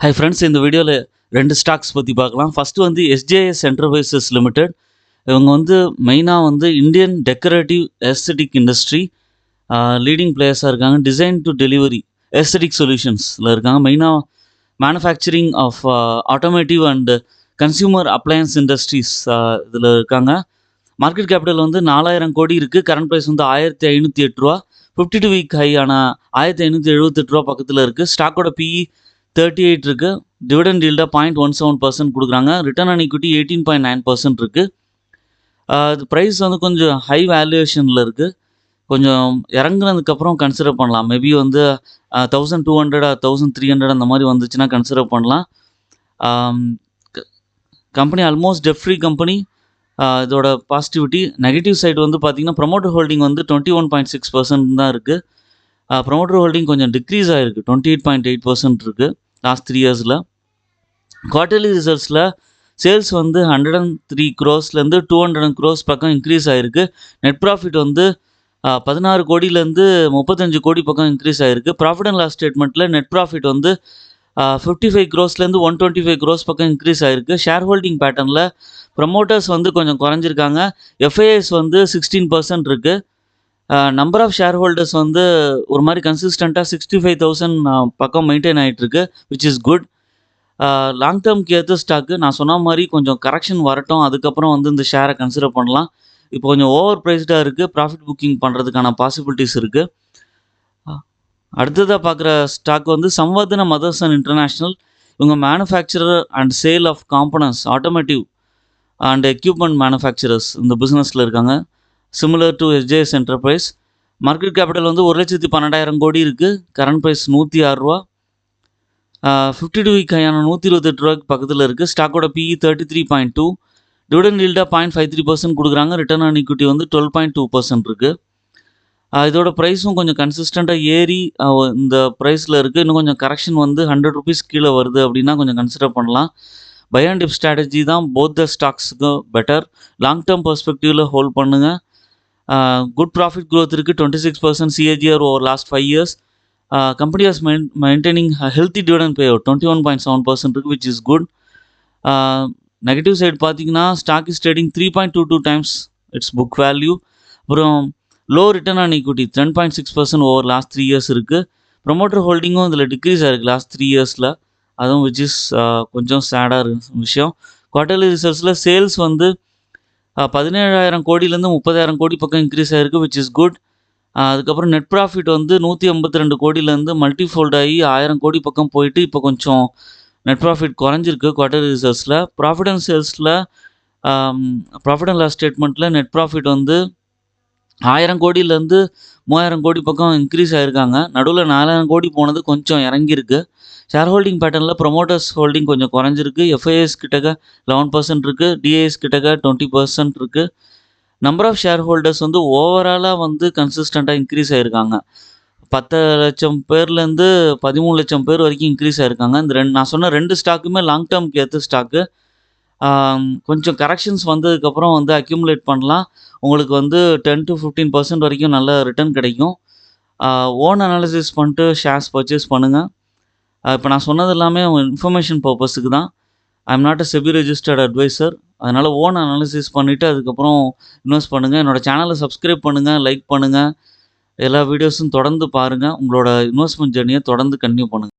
Hi friends, இந்த வீடியோவில் 2 stocks பற்றி பார்க்கலாம். ஃபஸ்ட்டு வந்து எஸ்ஜேஎஸ் என்டர்பிரைசஸ் லிமிடெட். இவங்க வந்து மெயினாக வந்து Indian decorative aesthetic industry leading பிளேயர்ஸாக இருக்காங்க. டிசைன் டு டெலிவரி எஸ்தெட்டிக் சொல்யூஷன்ஸில் இருக்காங்க. மெயினாக manufacturing of automotive and consumer appliances industries இதில் இருக்காங்க. மார்க்கெட் கேபிட்டல் வந்து 4000 கோடி இருக்குது. கரண்ட் ப்ரைஸ் வந்து 1508 ரூபா. 52 வீக் ஹை ஆனால் 1578 ரூபா பக்கத்தில் இருக்குது. ஸ்டாக்கோட பிஇ 38 இருக்குது. டிவிடெண்ட் ஈல்டாக 0.17% கொடுக்குறாங்க. ரிட்டர்ன் ஆன் ஈக்விட்டி 18.9% இருக்குது. இது ப்ரைஸ் வந்து கொஞ்சம் ஹை வேல்யூவேஷனில் இருக்குது. கொஞ்சம் இறங்குனதுக்கப்புறம் கன்சிடர் பண்ணலாம். மேபி வந்து 1200 1300 அந்த மாதிரி வந்துச்சுன்னா கன்சிடர் பண்ணலாம். Company almost dead free company. இதோட பாசிட்டிவிட்டி. நெகட்டிவ் சைடு வந்து பார்த்திங்கன்னா ப்ரொமோட்டர் ஹோல்டிங் வந்து 21.6% தான் இருக்குது. ப்ரொமோட்டர் ஹோல்டிங் கொஞ்சம் டிக்ரீஸ் ஆகிருக்கு. 28.8% இருக்குது லாஸ்ட் 3 இயர்ஸில். குவார்ட்டர்லி ரிசல்ட்ஸில் சேல்ஸ் வந்து 103 crores-லேருந்து 200 crores பக்கம் இன்க்ரீஸ் ஆகிருக்கு. நெட் ப்ராஃபிட் வந்து 16 கோடியிலேருந்து 35 கோடி பக்கம் இன்க்ரீஸ் ஆகிருக்கு. ப்ராஃபிட் அண்ட் லாஸ் ஸ்டேட்மெண்ட்டில் நெட் ப்ராஃபிட் வந்து 55 crores-லேருந்து 125 crores பக்கம் இன்க்ரீஸ் ஆகிருக்கு. ஷேர் ஹோல்டிங் பேட்டர்னில் ப்ரமோட்டர்ஸ் வந்து கொஞ்சம் குறைஞ்சிருக்காங்க. எஃப்ஐஎஸ் வந்து 16% இருக்குது. நம்பர் ஆஃப் ஷேர் ஹோல்டர்ஸ் வந்து ஒரு மாதிரி கன்சிஸ்டண்ட்டாக 65,000 பக்கம் மெயின்டைன் ஆகிட்டுருக்கு, விச் இஸ் குட். லாங் டேர்ம்க்கு ஏற்ற ஸ்டாக்கு. நான் சொன்ன மாதிரி கொஞ்சம் கரெக்ஷன் வரட்டும், அதுக்கப்புறம் வந்து இந்த ஷேரை கன்சிடர் பண்ணலாம். இப்போ கொஞ்சம் ஓவர் ப்ரைஸ்டாக இருக்குது. ப்ராஃபிட் புக்கிங் பண்ணுறதுக்கான பாசிபிலிட்டிஸ் இருக்குது. அடுத்ததாக பார்க்குற ஸ்டாக் வந்து சம்வர்தன மதர்சன் இன்டர்நேஷ்னல். இவங்க manufacturer and sale of components, automotive and equipment manufacturers இந்த பிஸ்னஸில் இருக்காங்க. Similar to SJS Enterprise. Market capital வந்து 1,12,000 கோடி இருக்குது. கரண்ட் ப்ரைஸ் 106 ரூபா. 52 வீக் ஹையான 128 ரூபாய்க்கு பக்கத்தில் இருக்குது. ஸ்டாக்கோட பிஇ 33.2. டிவிடெண்ட் ஈல்டாக 0.53% கொடுக்குறாங்க. ரிட்டர்ன் ஆன் ஈக்விட்டி வந்து 12.2% இருக்குது. இதோட ப்ரைஸும் கொஞ்சம் கன்சிஸ்டண்ட்டாக ஏறி இந்த ப்ரைஸில் இருக்குது. இன்னும் கொஞ்சம் கரெக்ஷன் வந்து 100 ரூபீஸ் கீழே வருது அப்படின்னா கொஞ்சம் கன்சிடர் பண்ணலாம். பை அண்ட் டிப் ஸ்ட்ராட்டஜி தான் போத் த ஸ்டாக்ஸுக்கு பெட்டர். லாங் டேர்ம் பெர்ஸ்பெக்டிவில் ஹோல்ட் பண்ணுங்கள். குட் ப்ராஃபிட் க்ரோத் இருக்குது. 26% CAGR over last 5 years. Company was maintaining healthy dividend pay out 21.7% இருக்குது, which is good. Negative side பார்த்தீங்கன்னா stock is trading 3.22 times its book value. அப்புறம் low return on equity 10.6% over last 3 years இருக்குது. Promoter ஹோல்டிங்கும் இதில் decrease ஆகிருக்கு last 3 இயர்ஸில். அதுவும் which is கொஞ்சம் சேடாக விஷயம். குவார்ட்டர்லி ரிசல்ட்ஸில் சேல்ஸ் வந்து 17,000 கோடியிலேருந்து 30,000 கோடி பக்கம் இன்க்ரீஸ் ஆகிருக்கு, விச் இஸ் குட். அதுக்கப்புறம் நெட் ப்ராஃபிட் வந்து 182 கோடியிலேருந்து மல்டிஃபோல்ட் ஆகி 1000 கோடி பக்கம் போயிட்டு இப்போ கொஞ்சம் நெட் ப்ராஃபிட் குறைஞ்சிருக்கு குவார்ட்டர்லி ரிசல்ட்ஸில். ப்ராஃபிட் அண்ட் சேல்ஸில் ப்ராஃபிட் அண்ட் லாஸ் ஸ்டேட்மெண்ட்டில் நெட் ப்ராஃபிட் வந்து 1000 கோடியிலேருந்து 3000 கோடி பக்கம் இன்க்ரீஸ் ஆகிருக்காங்க. நடுவில் 4000 கோடி போனது கொஞ்சம் இறங்கியிருக்கு. ஷேர் ஹோல்டிங் பேட்டர்னில் ப்ரொமோட்டர்ஸ் ஹோல்டிங் கொஞ்சம் குறைஞ்சிருக்கு. எஃப்ஐஎஸ் கிட்டக்க 11% இருக்குது. டிஏஎஸ் கிட்டக்க 20% இருக்குது. நம்பர் ஆஃப் ஷேர் ஹோல்டர்ஸ் வந்து ஓவராலாக வந்து கன்சிஸ்டண்ட்டாக இன்க்ரீஸ் ஆகிருக்காங்க. 10 லட்சம் பேர்லேருந்து 13 லட்சம் பேர் வரைக்கும் இன்க்ரீஸ் ஆகிருக்காங்க. இந்த நான் சொன்ன 2 ஸ்டாக்குமே லாங் டேர்ம்க்கு ஏற்ற ஸ்டாக்கு. கொஞ்சம் கரெக்ஷன்ஸ் வந்ததுக்கப்புறம் வந்து அக்யூமுலேட் பண்ணலாம். உங்களுக்கு வந்து 10 to 15% வரைக்கும் நல்ல ரிட்டர்ன் கிடைக்கும். ஓன் அனாலிசிஸ் பண்ணிட்டு ஷேர்ஸ் பர்ச்சேஸ் பண்ணுங்கள். இப்போ நான் சொன்னது எல்லாமே இன்ஃபர்மேஷன் பர்பஸுக்கு தான். I am not a SEBI registered advisor. அதனால் ஓன் அனாலிசிஸ் பண்ணிவிட்டு அதுக்கப்புறம் இன்வெஸ்ட் பண்ணுங்கள். என்னோடய சேனலை சப்ஸ்கிரைப் பண்ணுங்கள், லைக் பண்ணுங்கள். எல்லா வீடியோஸும் தொடர்ந்து பாருங்கள். உங்களோட இன்வெஸ்ட்மெண்ட் ஜர்னியை தொடர்ந்து கன்டினியூ பண்ணுங்கள்.